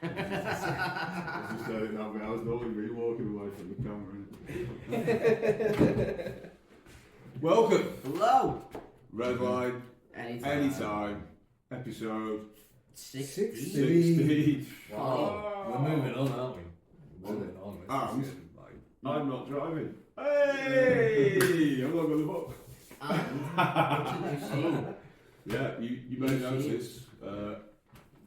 I just said it that way. I was only me walking away from the camera. Welcome. Hello. Redline. Anytime. Episode 16. Wow. We're moving on, aren't we? Moving on. I'm not driving. Hey! I'm not going to book. And what did you Yeah, you may notice.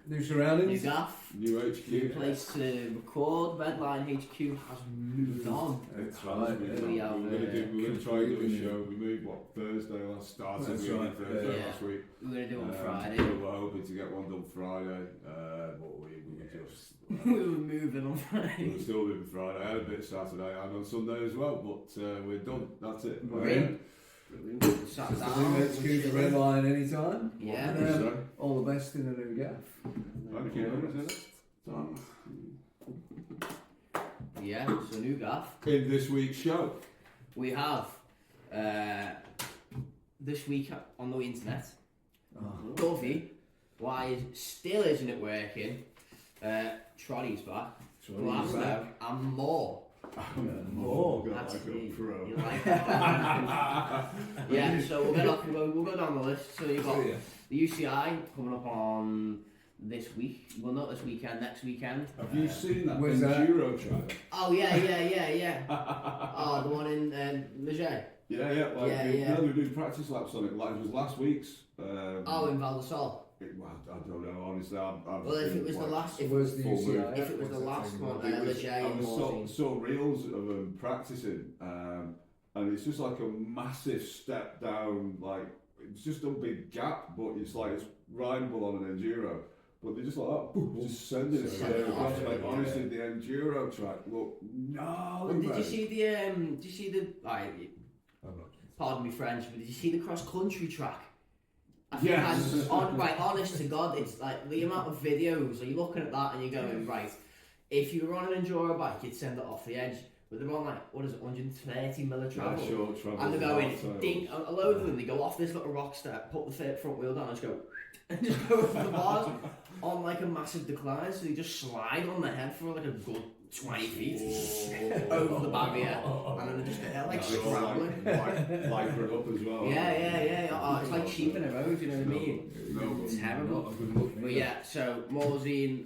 New see? surroundings. New gaff. New New HQ. place to record. Redline HQ has moved on. That's right. We have, We're going to try and do a show. We moved, Thursday last started. That's we right. Thursday Yeah. last week. We're going to do it on Friday. So we're hoping to get one done Friday. But we were just. We were moving on We Friday. were still doing Friday. I had a bit Saturday and on Sunday as well, but we're done. That's it. We're in. Sat Just down. the new HQ for Redline anytime. Yeah. And, all the best in the new gaff. Thank you. Yeah, so new gaff. In this week's show, We have this week on the internet. Dyfi, why still isn't it working? Trotty's back. Glasgow and more. More. That's like a the- pro. you like that? Yeah, so we'll go down the list. So you've got the UCI coming up on this week. Well, not this weekend, next weekend. Have you seen that where's that? enduro track? Oh yeah. Oh, the one in Leger. Yeah. Yeah. No, they were doing practice laps on it. Like it was last week's. Oh, in Val d'Isle. Well, I don't know. Honestly, I've Well, if it was the last, if Where's the Full UCI? if it was the last one, It was- Leger I and was saw reels of them practicing, and it's just like a massive step down. Like it's just a big gap, but it's like it's rideable on an enduro. But they're just like that, just sending it Send it straight across. off, Like yeah. honestly, the enduro track look no. Well, did you see the? Pardon me French, but did you see the cross country track? I think Yes. honest to God, it's like the amount of videos. So you're looking at that and you're going, right, if you were on an enduro bike, you'd send it off the edge. But they're on like, what is it, 130 mil of travel? Short travel. And they're going, ding, a load of them, they go off this little rock step, put the front wheel down and just go, and just go over the bars on like a massive decline. So they just slide on their head for like a good 20 feet over the barrier. And then they're like scrambling. Like for it up as well. Yeah. Oh, it's like sheep in a road, you know what I mean? No, It's terrible. But yeah, so Morzine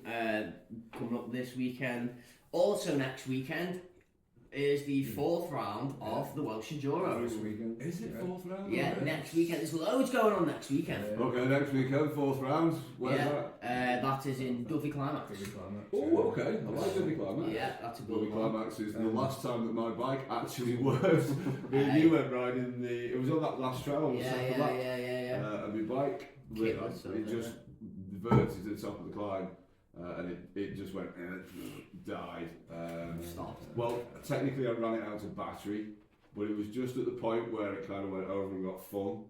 coming up this weekend. Also next weekend is the fourth round of the Welsh Enduro. This weekend. Is it fourth round? Yeah, next weekend. There's loads going on next weekend. Okay, next weekend, fourth round. Where's that? That is in Dyfi Climax. Oh, okay. I like Dyfi Climax. Yeah, that's a Dyfi good one. Climax is the last time that my bike actually worked. Me and you went riding it was on that last trail on the second lap. Yeah. And my bike, Kit was so it good, just diverted to the top of the climb. And it just went, died. Stopped. Well, technically I ran it out of battery, but it was just at the point where it kind of went over and got fun.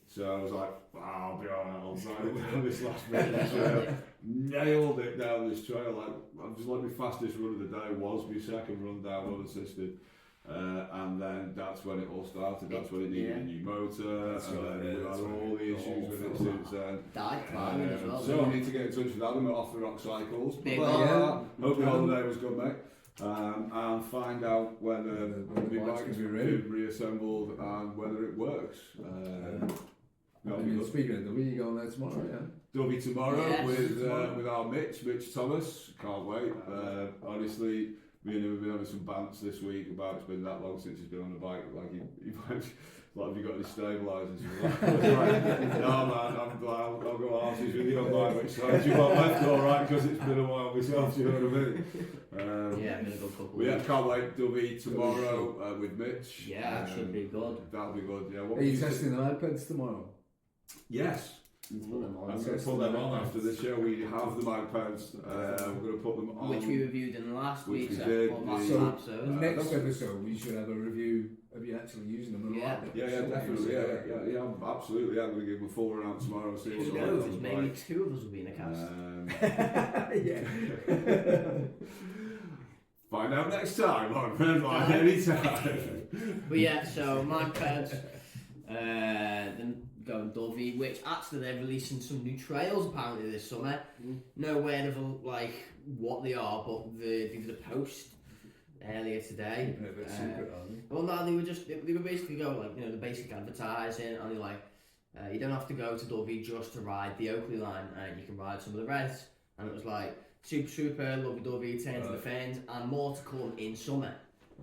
So I was like, I'll be alright, I'll ride it down this last bit of the trail. Nailed it down this trail. Like, just like my fastest run of the day was my second run down unassisted. And then that's when it all started. That's when it needed a new motor. That's and right, then yeah, we that's had all the issues with it since then. Died climbing as well. So I need to get in touch with Adam at Off the Rock Cycles. Big Hope your holiday was good, mate. And find out whether the the bike's bike has gonna be been reassembled and whether it works. Speaking of the week, you going there tomorrow, yeah? Derby tomorrow Yes, with our Mitch Thomas. Can't wait. Honestly, me and him have been having some bants this week about it's been that long since he's been on the bike. Like he went, like, have you got any stabilisers? I was like, no man, I'll go arses with you on mine. Which side do you want left or right? Because it's been a while myself. Do you know what I mean? Yeah, I'm gonna go couple. But yeah, can't wait. Derby tomorrow with Mitch. Yeah, that should be good. That'll be good. Yeah. What Are you testing the iPads tomorrow? Yes. Put them on. I'm going to put them on after the show. We have the mic pads. We're going to put them on. Which we reviewed in the last Which week's we did, last So, episode. next episode, we should have a review of you actually using them. Yeah. Yeah, definitely. Yeah, absolutely. I'm going to give them a full round tomorrow. See what's Who going knows? on. Maybe two of us will be in a cast. Yeah. Find out next time on Redline anytime. But yeah, so mic pads. The going Dyfi, which actually they're releasing some new trails apparently this summer. No word of like what they are, but they did a post earlier today. Keeping it a bit secret, aren't they? Well, no, they were basically going like, you know, the basic advertising, and they're like, you don't have to go to Dyfi just to ride the Oakley line, you can ride some of the reds. And it was like super lovely Dyfi, turn to the fens, and more to come in summer.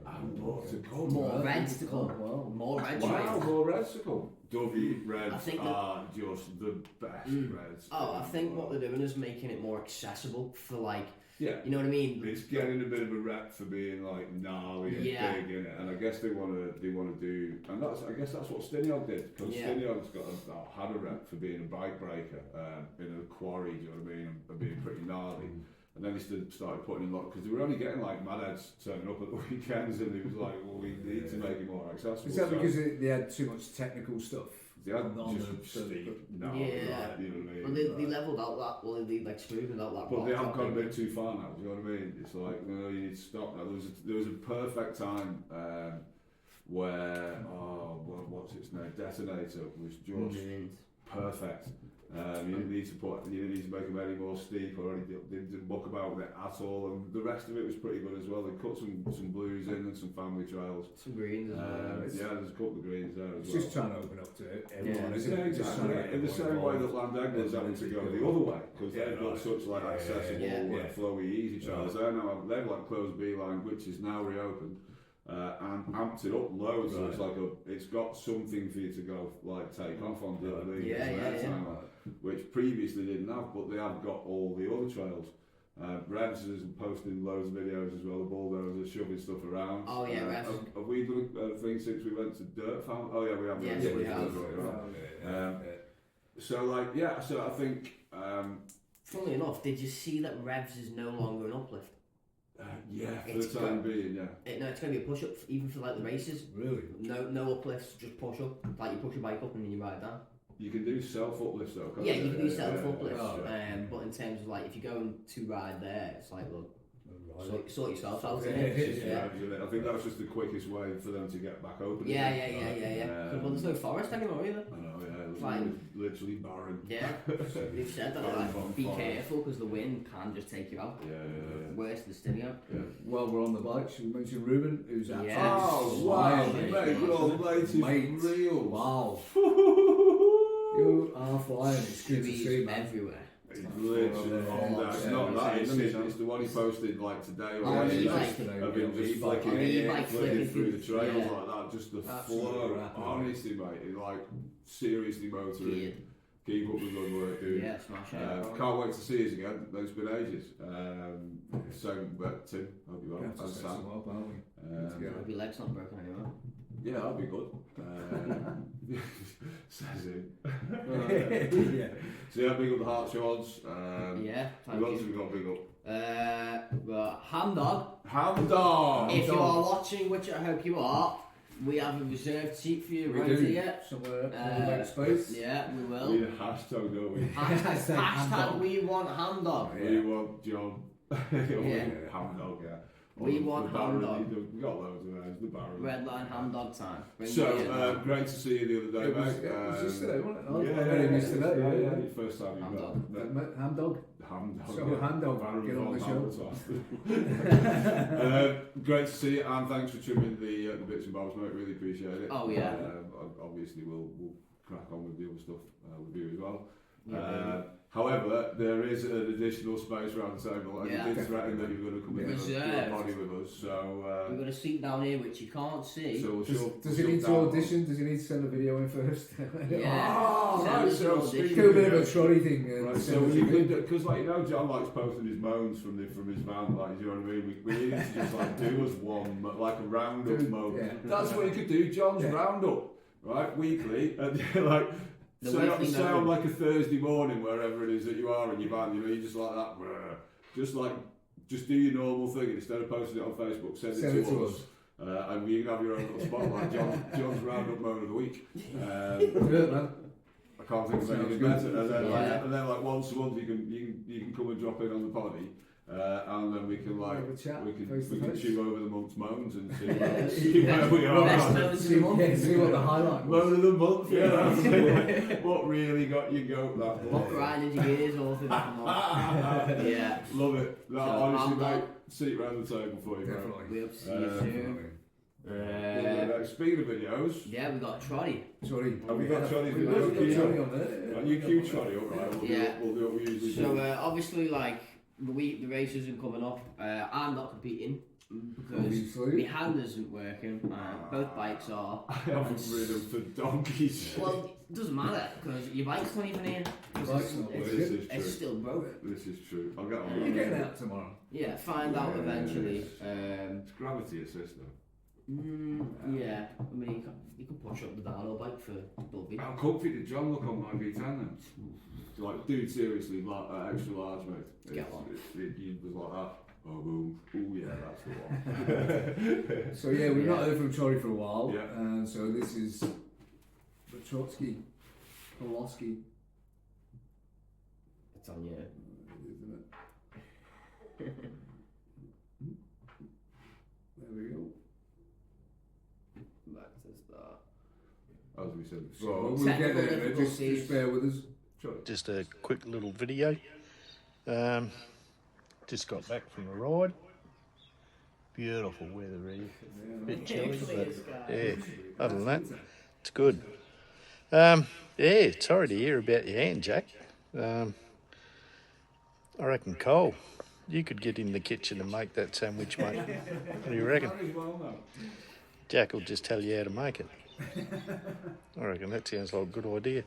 And more to come. More reds to come. Wow. More reds. Wow, more reds to come. Dyfi reds I think are just the best reds. Oh, I think what they're doing is making it more accessible for like, yeah, you know what I mean? it's getting a bit of a rep for being like gnarly and Yeah. big in it, and I guess they want to do, and I guess that's what Stinyog did, because Stinyog's had a rep for being a bike breaker in a quarry, do you know what I mean, and being pretty gnarly. And then he started putting in because they were only getting like madheads turning up at the weekends, and he was like, well, we need to make it more accessible. Is that because they had too much technical stuff? They had on just steep, no, Yeah. you know what I mean? Well, they levelled out that, well, they like smoothed out that But rock they have top, gone a didn't bit too far now, do you know what I mean? It's like, no, you need to stop now. There was a perfect time where, what's its name? Detonator was just perfect. You didn't need to make them any more steep or anything. They didn't muck about with it at all, and the rest of it was pretty good as well. They cut some blues in and some family trails. Some greens as well. Yeah, there's a couple of greens there as It's well. just trying to open up to it. Everyone, Yeah. isn't Yeah, it? Just exactly. trying to get In the same way that involved. Landegla's having to go the other way, because they've got such like accessible, Yeah. flowy, easy trails. They've like closed Beeline, which is now reopened, and amped it up loads. So it's like it's got something for you to go like take off on. Which previously didn't have, but they have got all the other trails. Revs is posting loads of videos as well. The bulldozers shoving stuff around. Oh yeah, Revs. Have we done a thing since we went to Dirt Farm? Oh yeah, we have. Yes, we have. So I think. Funnily enough, did you see that Revs is no longer an uplift? For the time being, yeah. No, it's going to be a push up, even for like the races. Really? No uplifts, just push up. Like you push your bike up and then you ride down. You can do self uplifts though, can't Yeah, you can do self yeah, uplifts. yeah. But in terms of like, if you're going to ride there, it's like, look, Right. sort yourself out. Yeah, I think that was just the quickest way for them to get back open. Yeah. Well, there's no forest anymore either. I know, yeah. It was Fine. literally barren. Yeah, they've said that like, be careful because the wind can just take you out. Yeah. Worse than Stinio. Yeah. While we're on the bike, should we mention Ruben, who's absolutely Oh, wow, flying, mate, your latest Mate. reels. Wow. You are flying. It's good to Trees see, man. everywhere. It's literally it's not that, isn't it? It's the one he posted like today or Oh, yesterday e-bike. of him just E-bike. flicking E-bike flicking through the flicking, trails yeah. like that, just the Absolutely flow. rapid. Honestly, mate, it's like seriously motoring. Geared. Keep up the good work, dude. Yeah, smash it. Can't wait to see us again. It's been ages. So, Tim, hope you We well. have to And set Sam. some up, aren't we? Hope your leg's not broken anymore. Yeah, that'd be good. Says him. Yeah. So yeah, big up the Heart Shorts. Yeah, thank Who else you. have we got big up? Well, Hamdog. Hamdog! If you are watching, which I hope you are, we have a reserved seat for you We right do. here. Somewhere we'll make space. Yeah, we We will. need a hashtag, don't we? Hashtag Hamdog. we want Hamdog. Yeah. We want John. Yeah. Hamdog, yeah. We want Baron, Hamdog. We got loads of those. The Baron. Redline Hamdog time. Bring So, it in. great to see you the other It day, was, mate. it was just today, wasn't it? Yeah, I met him yesterday. yeah. Your first time you Hamdog. met. Ham dog. Hamdog. So, Hamdog, Baron get on the von show. Hamilton. Great to see you, and thanks for trimming the bits and bobs, mate. Really appreciate it. Oh, yeah. Obviously, we'll crack on with the other stuff with you as well. Yeah, However, there is an additional space around the table, and Yeah. you did threaten that you were going to come in and do a Reserved. body with us. So, We've got a seat down here which you can't see. so we'll Does he need to audition? Does he need to send a video in first? Yeah. Oh, Send right, us so an speaking audition. Do a bit of a trotty thing. Right, And so we could, because like you know, John likes posting his moans from his van, like you know what I mean. We needed to just like do us one, like a roundup Do- moan. yeah. That's what you could do, John's Yeah. roundup, right, weekly, and like The say weekly on moan. like a Thursday morning, wherever it is that you are in your van, you know, you just like that, just do your normal thing, and instead of posting it on Facebook, send it to us. And you can have your own little spotlight, John's roundup moan of the week. Do it, man. I can't think of Sounds anything good. better. And then, Yeah. and then like once a month you can come and drop in on the poddy, and then we can like Have a chat, we face to can face. chew over the month's moans and see Yeah. see where we are. Best moans of the month. See what the highlight was. Moan of the month, yeah. That's it. What really got you goat that What day? grinded your gears all through that month. Yeah. Love it. No, So, honestly, I'm mate, seat round the table for you, bro. Definitely. We'll see you soon. Speaking of videos, Yeah, we got Trotty. Sorry. Have we got Trotty's We've video? got Trotty on there. and you cue Trotty up, right? Yeah. We'll do what we usually So do. obviously, like the race isn't coming up. I'm not competing because Obviously. my hand isn't working. Both bikes are. I haven't ridden for donkeys. Well, it doesn't matter because your bike's not even here. Bike's not It's, This is it's true. still broken. This is true. I'll get on You're that. getting out tomorrow. Yeah, find out Yeah, eventually. It's gravity assist though. Yeah, I mean you can push up the dial bike for Dyfi. How comfy did John look on my V10 then? Like, dude, seriously, extra large, mate. Get one. He was like that. Oh, boom. Oh, yeah, that's the one. So yeah, we've not heard from Trotty for a while. Yeah. And so this is the Trotsky, Kowalski, It's on you. isn't it? There we go. Back to start. As we said So before. we'll get there. Technical Just difficulties. bear with us. Just a quick little video. Just got back from a ride. Beautiful weather here. Bit chilly, but yeah, other than that, it's good. Yeah, sorry to hear about your hand, Jack. I reckon Cole, you could get in the kitchen and make that sandwich, mate. What do you reckon? Jack will just tell you how to make it. I reckon that sounds like a good idea.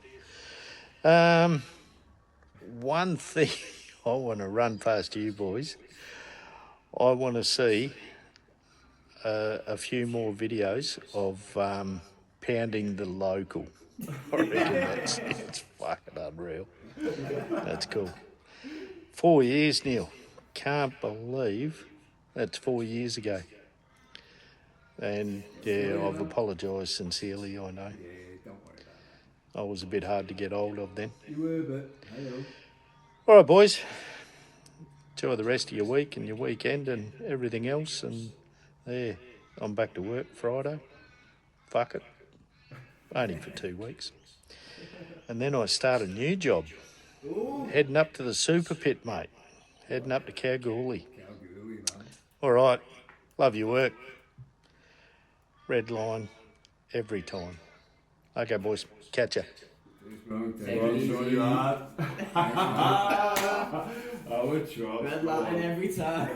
One thing I want to run past you boys, I want to see a few more videos of pounding the local. I reckon that's fucking unreal. That's cool. 4 years, Neil. Can't believe that's 4 years ago. And yeah, I've apologised sincerely, I know. Yeah, don't worry about I was a bit hard to get hold of then. that. You were, but hey, All right, boys. Enjoy the rest of your week and your weekend and everything else. And yeah, I'm back to work Friday. Fuck it. Only for 2 weeks. And then I start a new job. Heading up to the super pit, mate. Heading up to Kalgoorlie. Calgary, man. All right. Love your work. Redline every time. Okay, boys. Catch ya. Cheers, bro. Take it Well, easy. sorry, lad. I would try. Red line every time.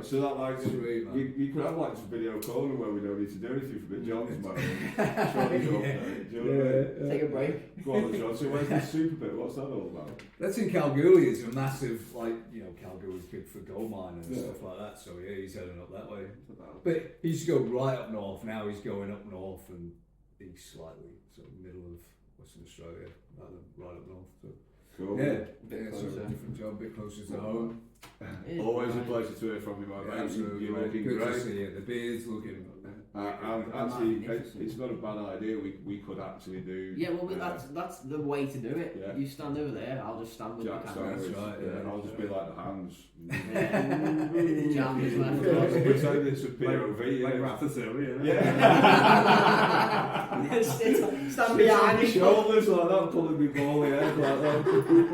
So that like Sweet, man. we could have like some video calling where we don't need to do anything for a bit. John's mode. Trotty's up there. Do you know what I mean? Take a break. Go on, John. So where's the super bit? What's that all about? That's in Kalgoorlie. It's a massive, like, you know, Kalgoorlie's big for gold mining and Yeah. stuff like that. So yeah, he's heading up that way. But he used to go right up north. Now he's going up north and east slightly, so middle of Western Australia, rather than right up north. So Cool. yeah, Bit yeah, so closer. different job, bit closer to home. Always a pleasure to hear from you, my Yeah, mate. absolutely. You're looking Good to great. see you. The beard's looking. And actually, it's not a bad idea. We could actually do. Yeah, well, that's the way to do it. Yeah. You stand over there, I'll just stand with Jack the camera. sandwich. That's right, Yeah, yeah. I'll just be like the hands. Jam is left. Pretend it's a POV. Like yeah. Ratatouille, Yeah. Stand behind me. Shoulders like that, pulling me bally head like that.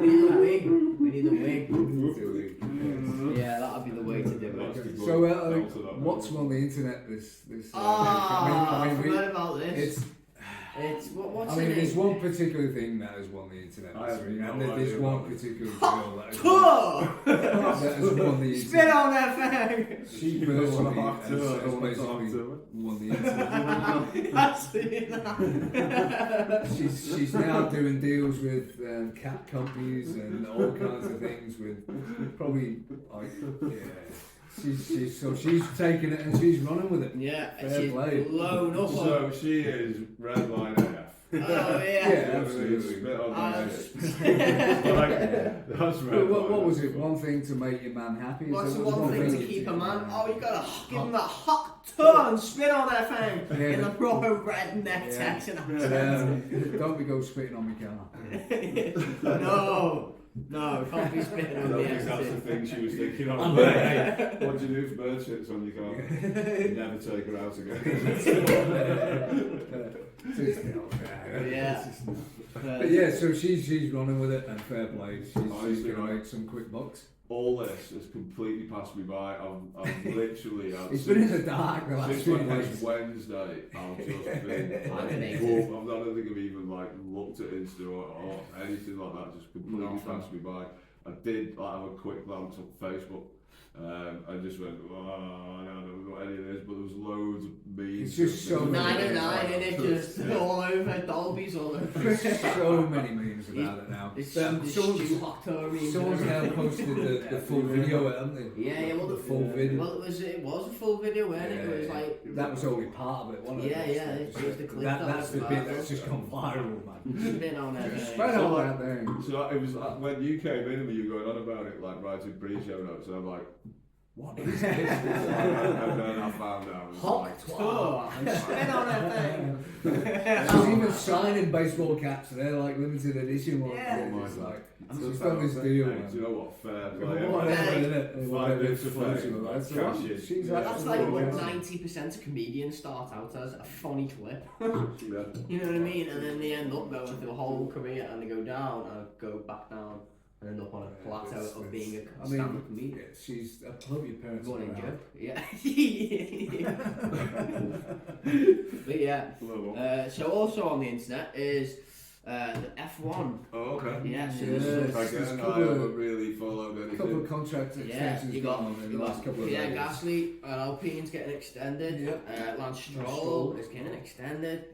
We need a wig. We need a wig. Yes. Yeah, that'd be the way to do That's it. the good So, balance of that. what's on the internet this Ah, I we- forgot about this. it's, What's I mean, in there's it? one particular thing that has won the internet I this have week, no and there's idea one about it. particular girl that has Oh! won the Spit internet. on that thing! She don't personally wanna talk has to her, I don't wanna talk basically to her. won the internet. I've seen that. She's now doing deals with cat companies and all kinds of things with probably like she's taking it and she's running with it. Yeah, Fair she's play. blown up on So she is Redline AF. Oh Yeah, yeah. absolutely. Spit on Uh, the like, that's But what was it? One thing to make your man happy? What's the Is that one thing to you keep do? a man? Oh, you gotta give him that hot turn, spit on that thing Yeah, in a but- proper redneck Yeah. Texan accent. Don't be go spitting on me car. No, can't be spitting I on don't the think that's the ecstasy. thing she was thinking of. Hey, what do you do if bird shits on your car? Never take her out again. Yeah. But yeah, so she's running with it, and fair play. She's Honestly, gonna right. make some quick bucks. All this has completely passed me by. I've literally had It's been in the dark the last since few like last days. Wednesday. I've just been Animated. I don't think I've even like looked at Insta or anything like that. Just completely passed me by. I did like have a quick glance on Facebook. I just went, oh, I don't know what any of this, but there was loads of memes. It's just so many. 909 and it just all over, Dolby's all over. There's so many memes about it now. It's Someone's now posted the full video, haven't they? Yeah, well, the full video. Well, it was a full video, wasn't it? It was like. That was only part of it, wasn't it? Yeah, it was the clip. That's the bit that's just gone viral, man. Spin on it. Spread So, on like, that thing. So it was like when you came in and you were going on about it, like writing pre-show notes, and I'm like, what is this? And then I found out. It was like, Spin on that thing. She's even signing baseball caps, they're like limited edition ones. Yeah. It's like, so she's done this deal, hey, man. do you know what? Fair play. Whatever, innit? Whatever bits of floats fame, your boat. That's cash right. in. She's Yeah. That's actually like what yeah. 90% of comedians start out as a funny clip. Yeah. You know what I mean? And then they end up going through a whole career and they go down and go back down and end up on a plateau of being a stand-up comedian. Yeah, she's. I hope your parents are Running around. joke. Yeah. But yeah. So also on the internet is the F1. Oh, okay. Yeah, so Yeah. this is Again, I couple of- haven't really followed A couple of anything. contract yeah, extensions you got gone on in the last couple of Pierre days. Gasly and Alpine's getting extended. Yep. Lance Stroll. Stroll is getting extended.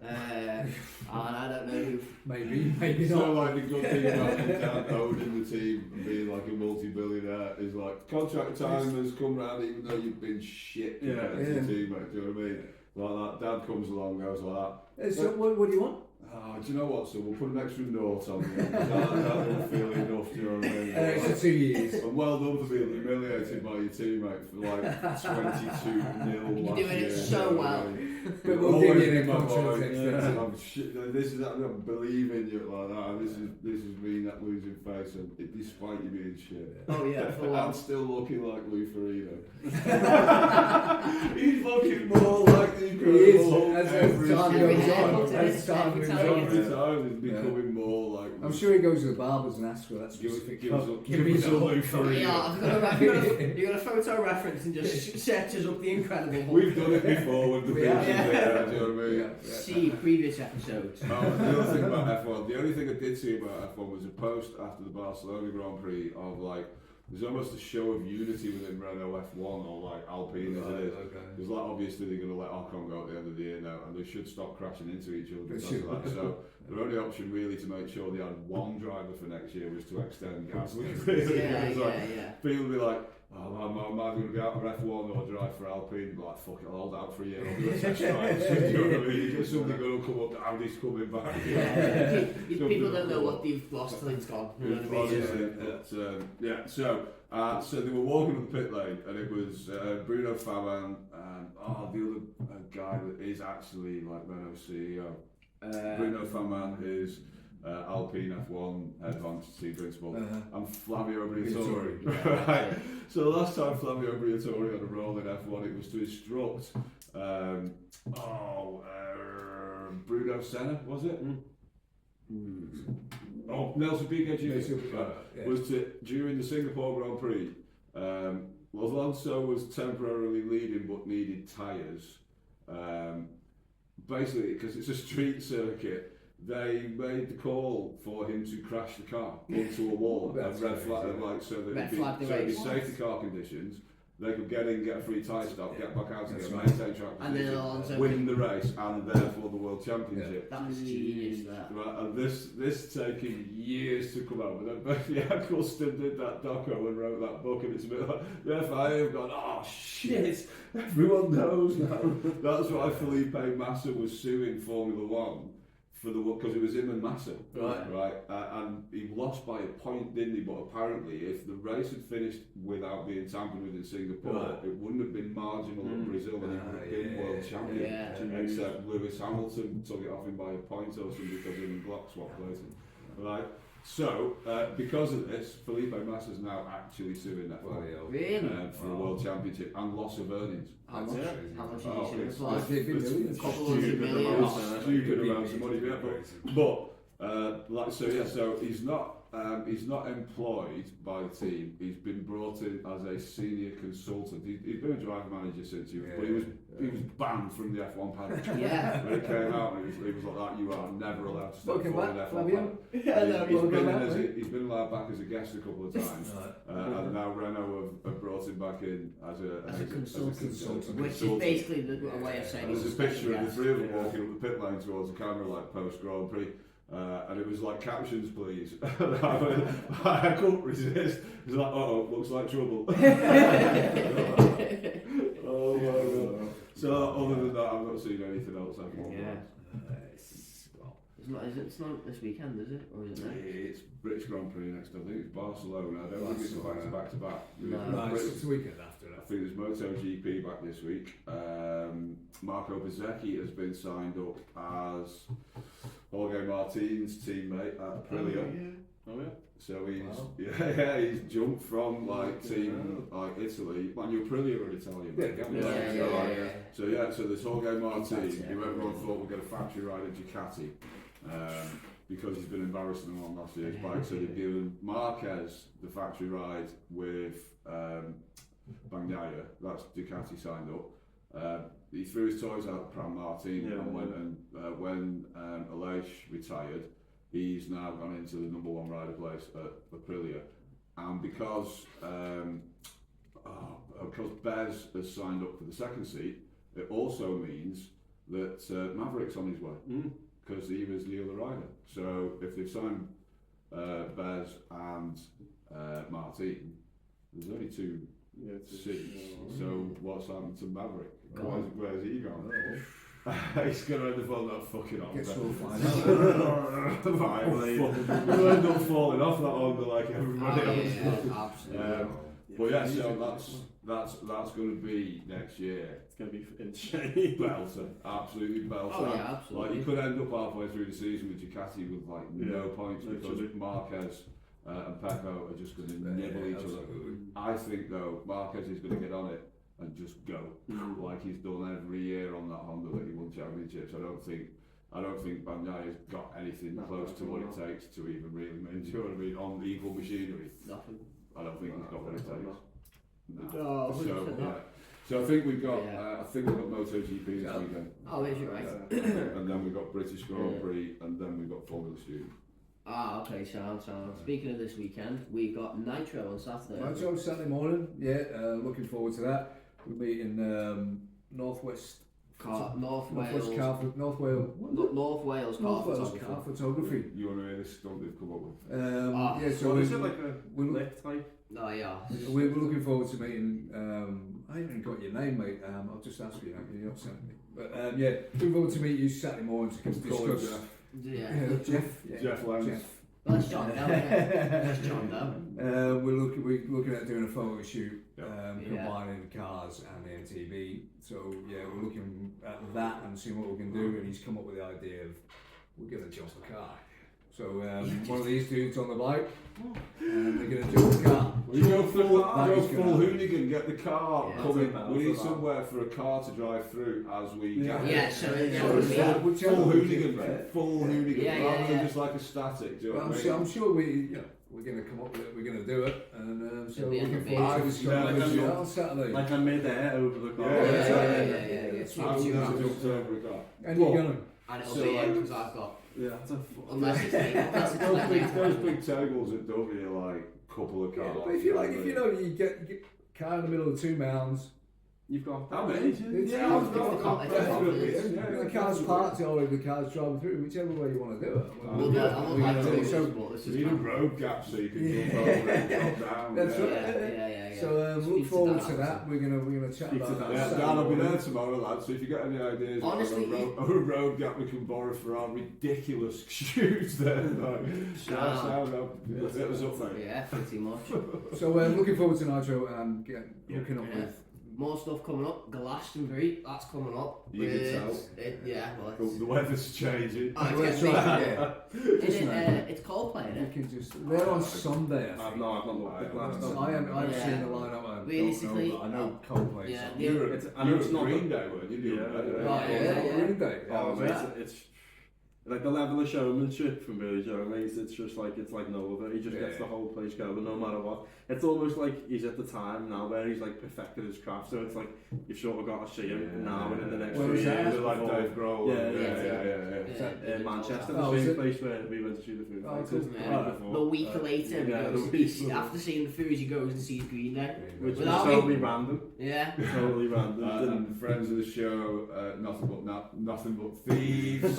And I don't know who. Maybe So not. like the good thing about Dan owning the team and being like a multi-billionaire is like contract time has come round even though you've been shit compared to the teammate. Do you know what I mean? Like that, Dad comes along, goes like that. So what do you want? Oh, do you know what? So we'll put an extra note on you. That won't feel enough. Do you know what I mean? An extra 2 years. And well done for being humiliated by your teammate for like 22-0 You're last doing it year. so Do you know what well. I mean? But we'll Always give you been the my contract boy. extension. This is I believe in you like that. This is me not losing face, and despite you being shit. Oh yeah, for I'm what? still looking like Lou Ferrigno. He's looking more like the Incredible Hulk as time every goes time. on. As time goes on. Every time he's becoming more like. I'm sure he goes to the barbers and asks for that Give specific us cut. a Lou Ferrigno. Yeah, you got a photo reference and just searches up the Incredible Hulk. We've done it before with the We pictures have. there, do you know what I mean? See previous episodes. The other thing about F1, the only thing I did see about F1 was a post after the Barcelona Grand Prix of like, there's almost a show of unity within Renault F1 or like Alpine as it is. Because like obviously they're going to let Ocon go at the end of the year now and they should stop crashing into each other because of that. So their only option really to make sure they had one driver for next year was to extend Gasly. People will be like, oh, am I going to be out for F1 or drive for Alpine? Be like, fuck it, I'll hold out for a year. I'll do a test drive. Do you know what I mean? There's something going to come up that Audi's coming back. Yeah, people don't know what they've lost till it's gone. You know what I mean? So they were walking up the pit lane and it was Bruno Faman and the other guy that is actually like Renault CEO. Bruno Faman is Alpine F1 advanced team principal. And Flavio Briatore. Right. So the last time Flavio Briatore had a role in F1, it was to instruct Bruno Senna, was it? Oh, Nelson Piquet Jr. Was to during the Singapore Grand Prix. Alonso was temporarily leading but needed tyres. Basically, because it's a street circuit, they made the call for him to crash the car into a wall and red flag, like so that it'd be safety car conditions. They could get in, get a free tyre stop, get back out again, maintain track position, win the race, and therefore the world championship. That was genius. That. Right, and this taking years to come out. But then Eccleston did that doco and wrote that book, and it's a bit like the FIA have gone, oh shit, everyone knows now. That's why Felipe Massa was suing Formula One because it was him and Massa, Right. And he lost by a point, didn't he? But apparently, if the race had finished without being tampered with in Singapore, it wouldn't have been marginal at Brazil, and he would have been world champion. Yeah. Except Lewis Hamilton took it off him by a point or something because him and Glock swapped places. Right. So, because of this, Felipe Massa's now actually suing that Really? for a world championship and loss of earnings. How much did you It's sue for? it's Couple of stupid million. stupid amounts of money. So he's not employed by the team. He's been brought in as a senior consultant. He's been a driver manager since but he was banned from the F1 paddock. Yeah. When it came out, he was like that. You are never allowed to step Welcome forward in back, F1 Flavio. paddock. He's been allowed back as a guest a couple of times, and now Renault have brought him back in as a consultant. Which is basically a way of saying There's a picture of the three of them walking up the pit lane towards the camera, like post Grand Prix. And it was like, captions please. I couldn't resist. It was like, looks like trouble. Oh my god. So other than that, I've not seen anything else. It's not this weekend, is it? Or is it next? It's British Grand Prix next. I think it's Barcelona. I don't think it's back to back. No, it's the weekend after that. I think there's MotoGP back this week. Marco Bezzecchi has been signed up as Jorge Martin's teammate at Aprilia. So he's jumped from team like Italy. Man, you're Aprilia or Italian. So there's Jorge Martin, who everyone thought would get a factory ride at Ducati. Because he's been embarrassing them on last year's bike, so they've given Marquez the factory ride with Bagnaia. That's Ducati signed up. He threw his toys out at Pram Martin, and when Aleix retired, he's now gone into the number one rider place at Aprilia. And because Bez has signed up for the second seat, it also means that Maverick's on his way. Because he was the other rider. So if they've signed Bez and Martin, there's only two seats. So what's happened to Maverick? Where's he gone? He's going to end up on that fucking on. Guess we'll find We'll end up falling off that Honda like everybody else. Yeah, absolutely. But so that's going to be next year. It's going to be insane. Belter, absolutely belter. Oh yeah, absolutely. Like you could end up halfway through the season with Ducati with no points because Marquez and Pecco are just going to nibble each other. I think though Marquez is going to get on it and just go like he's done every year on that Honda that he won championships. I don't think Bagnaia has got anything close to what it takes to even really make sure. I mean, on the equal machinery, Nothing. I don't think he's got what it takes. No. So I think we've got MotoGP this weekend. Oh, is it right? And then we've got British Grand Prix, and then we've got Formula Student. Okay, sound. Speaking of this weekend, we've got Nitro on Saturday. Nitro Saturday morning, looking forward to that. We're meeting North Wales car photography. You want to hear this stunt they've come up with? So is it like a lift type? Oh yeah. We're looking forward to meeting. I haven't even got your name, mate. I'll just ask you. You're not sending me. But looking forward to meet you Saturday morning to discuss. Jeff Lenz. Well, that's John Doe. That's John Doe. We're looking at doing a photo shoot, combining cars and the MTB. So we're looking at that and seeing what we can do. And he's come up with the idea of we're going to jump a car. So one of these dudes on the bike, and they're going to jump the car. We go full hooligan, get the car coming. We need somewhere for a car to drive through as we get full hooligan, rather than just like a static. Do you know what I mean? I'm sure we're going to come up with it. We're going to do it, and so looking forward to this on Saturday. Like I made the hair over the car. And you're going. And it'll be because I've got. Yeah, unless it's those big tables at Dovey are like a couple of cars. But if you get car in the middle of 2 mounds, you've got how many? The car's parked already, the car's driving through, whichever way you want to do it. You need a road gap so you can jump over and drop down. That's right. So Speak look to forward Dan to that. after. We're gonna chat Speak to about Dan. Yeah, that. Dan will be there tomorrow, lads. So if you get any ideas Honestly, on a road gap we can borrow for our ridiculous shoots, then shout out. It was up, mate. Yeah, pretty much. So looking forward to Nitro and hooking up Yeah. with. More stuff coming up. Glastonbury, that's coming up. You can tell. Well, The weather's changing. oh, Well, it's that's getting right, big. yeah. Is it? It's Coldplay, isn't You it? can just. They're on Sunday, I I've think. not looked at Glastonbury. I haven't Yeah. seen the lineup. I Realistically, don't know, but I know Coldplay. yeah, so- the- You were I know it's not Green Day, weren't you? You Yeah. were better, Oh, yeah. Green Day. Oh, was mate, that? it's like the level of showmanship from Billy Joe, mate. It's just like no other. He just gets the whole place going, no matter what. It's almost like he's at the time now where he's like perfected his craft. So it's like you've sort of got to see him now and in the next Where few was that? years. They're like before- Dave Grohl. Yeah, yeah. It's at Manchester, Oh, the is same it? place where we went to see the Foo Oh, Fighters cool. the Yeah. week before. The week later, he yeah, goes, the week he's, before. after seeing the Foos, he goes and sees Green Day. Which was Without totally me. random. Yeah. Totally random. And friends of the show, nothing but thieves.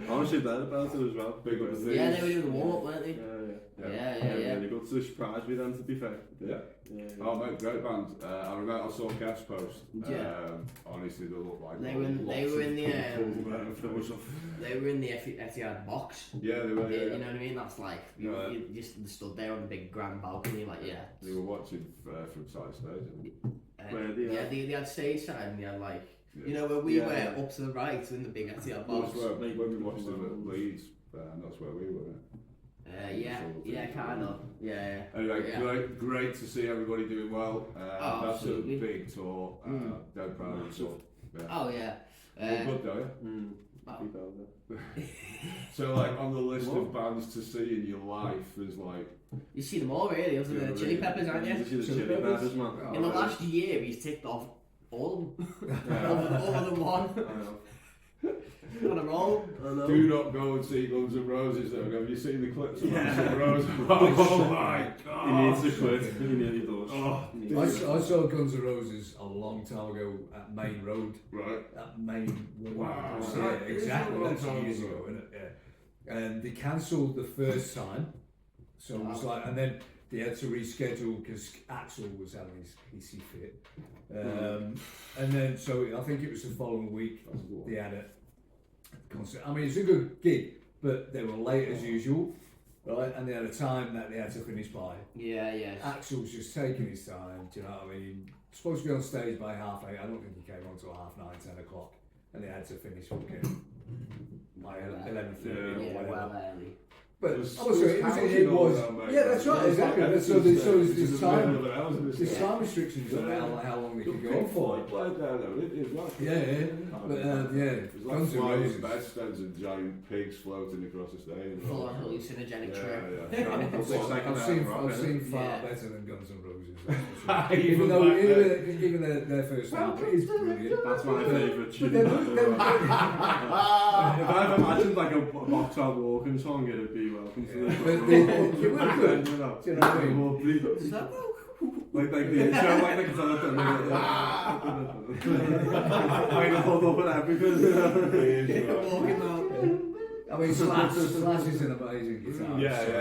Honestly, that about it as well. Big up the thieves. Yeah, they were doing the warm up, weren't they? Yeah. Really good. So surprised me then, to be fair. Yeah. Oh mate, great band. I remember I saw Kev's post. Yeah. Honestly, they look like They were in the there was they were in the Etihad box. yeah, they were. You Yeah. know what I mean? That's like you just stood there on the big grand balcony, like They were watching from side stage. Where they yeah, are. they had stage side and they had like Yeah. you know where we Yeah. were up to the right in the big Etihad That's box. where when we watched them at Leeds, that's where we were. Yeah, kind of. Yeah. Anyway, Yeah. great to see everybody doing well. Oh, That's absolutely. a big tour. Dead proud of you. Yeah. Oh yeah. All good though, Oh. yeah? So like on the list of bands to see in your life, there's like You see them all really, other than the Chili Peppers, aren't you? The Chili Peppers, man. Oh, In the right. last year, he's ticked off all of them. Yeah. Other than one. I know. On a roll. do not go and see Guns N' Roses though. Have you seen the clips of Yeah. Guns N' Roses? Oh my god! He needs to quit. He nearly does. Oh. He needs to. I saw Guns N' Roses a long time ago at Main Road. Right. That Main Road. Wow. Yeah, That is exactly. a long That's time years ago. ago, isn't it? Yeah. And they cancelled the first time, so it was like, and then they had to reschedule because Axel was having his hissy fit. And then, so I think it was the following week they had a concert. I mean, it's a good gig, but they were late as usual, right? And they had a time that they had to finish by. Yeah. Axel's just taking his time, do you know what I mean? Supposed to be on stage by 8:30. I don't think he came on until 9:30, 10 o'clock, and they had to finish fucking by 11:30 or Yeah, whatever. well early. But It was- also, it was housing all was around, mate. yeah, that's right, It was exactly. like So there's everything's time, in the middle of an hour, isn't it? there's time restrictions on how long they can go on for. Played there though, it is like Yeah. But yeah, It was like Guns N' flying Roses. bedsteads and giant pigs floating across the stage. Full on hallucinogenic trip. I've seen far Yeah. better than Guns N' Roses. That's for sure. Even even though back then. even their first album is brilliant. That's my favourite But tune. then, If I've imagined like a box out walking song, it'd be Welcome to the but they were good. You know, Do you know what I mean? more bleed. Is that Like the intro, like the guitar. Like the hold up and everything. walking out? I mean, Slash is an amazing guitar.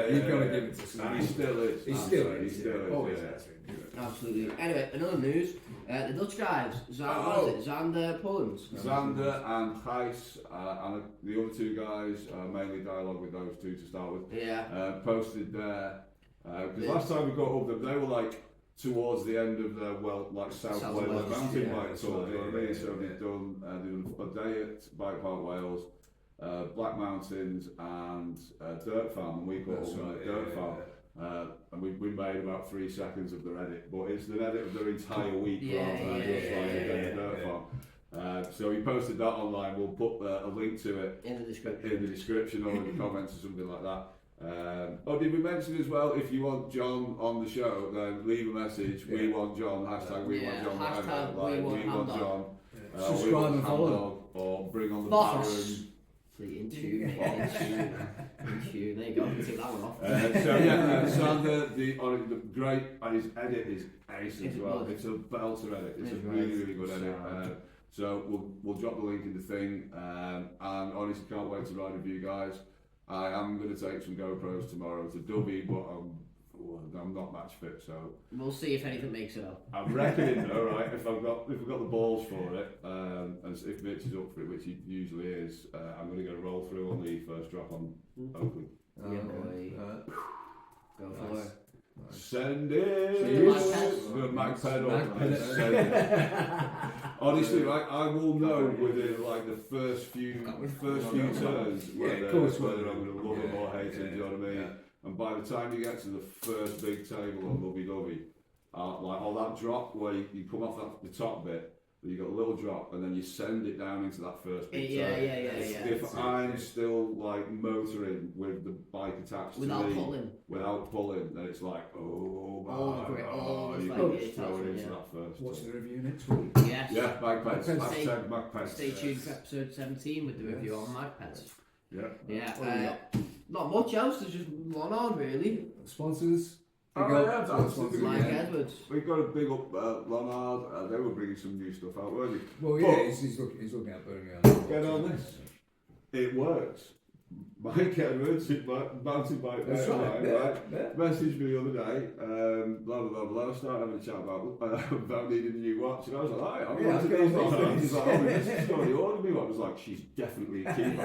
You've got to give it to And Slash. he still is. He still He is. still is. Always yeah. has been. Absolutely. Anyway, another news. The Dutch guys, Xander Pullens. Xander and Gijs and the other two guys, mainly dialogue with those two to start with, Yeah. posted there. Because last time we got up them, they were like towards the end of their South South Wales Wales, mountain yeah, bike that's tour. right, You know what I mean? yeah, So yeah. they've done a day at Bike Park Wales, Black Mountains, and Dirt Farm, and we got That's up right, Dirt yeah, Farm. And we made about 3 seconds of their edit, but it's an edit of their entire week Yeah, rather than just like a day at Dirt Farm. So we posted that online. We'll put a link to it In the description. in the description or in the comments or something like that. Did we mention as well, if you want John on the show, then leave a message. We want John, hashtag we want John, hashtag whatever. Like, we want Hamdog. John. We Subscribe want and follow. Hamdog, or bring on the Boss. Baron. In tune. There you go. You can take that one off. So yeah, Sander, the great, and his edit is ace as It's well. good. It's a belter edit. It's a It's really good edit. Sound. So we'll drop the link in the thing, and honestly can't wait to ride with you guys. I am going to take some GoPros tomorrow to Dyfi, but I'm not match fit, so We'll see if anything makes it up. I'm reckoning though, right? If we've got the balls for it, and if Mitch is up for it, which he usually is, I'm going to go roll through on the first drop on Oakland. Yeah, boy. Go for Nice. it. Send it. Good Mag pedal. Mag pedal. Send it. Honestly, like I will know within like the first few turns whether I'm going to love it or hate it. Do you know what I mean? Yeah. And by the time you get to the first big table on Lovey Dovey, like all that drop where you come off the top bit, you got a little drop and then you send it down into that first big turn. If I'm still like motoring with the bike attached without to me, pulling, then it's like, oh my all the you like can it just throw it into yeah. that first. What's the review next week? Yes. Yeah, Magpeds. Magpeds. Hashtag Magpeds. Stay tuned for episode 17 with the review on Magpeds. Yeah. Yeah. Not much else. There's just one on really. Sponsors? Oh, Big yeah, up. that's Sponsors the Mike again. Edwards. We've got a big up Lonard. They were bringing some new stuff out, weren't they? Well, yeah, But- he's looking at Birmingham. Get on this. It works. Mike Edwards, mountain bike That's Redline, right. Yeah. messaged me the other day, blah blah blah blah. Started having a chat about needing a new watch, and I was like, "Hi, I'm Yeah, going to okay, these ones." okay. He's like, "Oh, this is already ordered me one." I was like, "She's definitely a keeper."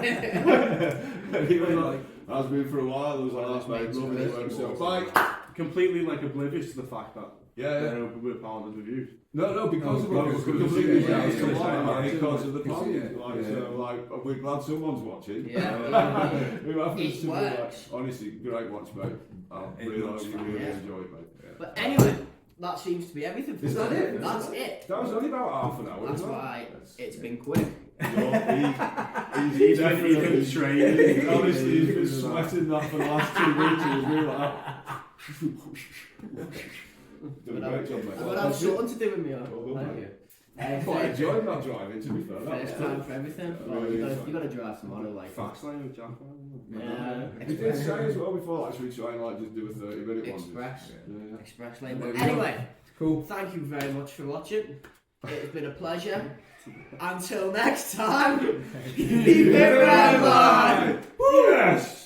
And he was like, "Has been for a while." I was like, "That's mate, loving it." Works so bike. Completely like oblivious to the fact that Yeah. they're open with pounded reviews. No, because of the because completely yeah, down yeah, to yeah, one, yeah, because of the because, pound. yeah, Like, yeah. so, like, we're glad someone's watching. Yeah. Who happens It to be like, works. honestly, great watch, mate. I It really looks hope you fun, really yeah. enjoy it, mate. But anyway, that seems to be everything for Is that today. it? That's it. That was only about half an hour. That's wasn't it? why it's been quick. He's He's been training. honestly, he's been sweating that for the last 2 weeks. He's really like, doing a great job, mate. I've got to have something to do with me. Well done, Thank mate. you. Quite enjoyed that driving, to be fair. That was First cool. time for everything. Yeah, Well, really you exciting. got to drive tomorrow, like. Fax line with Jack. Yeah. He did say as well before, like, should we try and like just do a 30-minute one? Express. Yeah. Express lane. There But we go. anyway, Cool. thank you very much for watching. It's been a pleasure. Until next time, keep it Redline! Yes!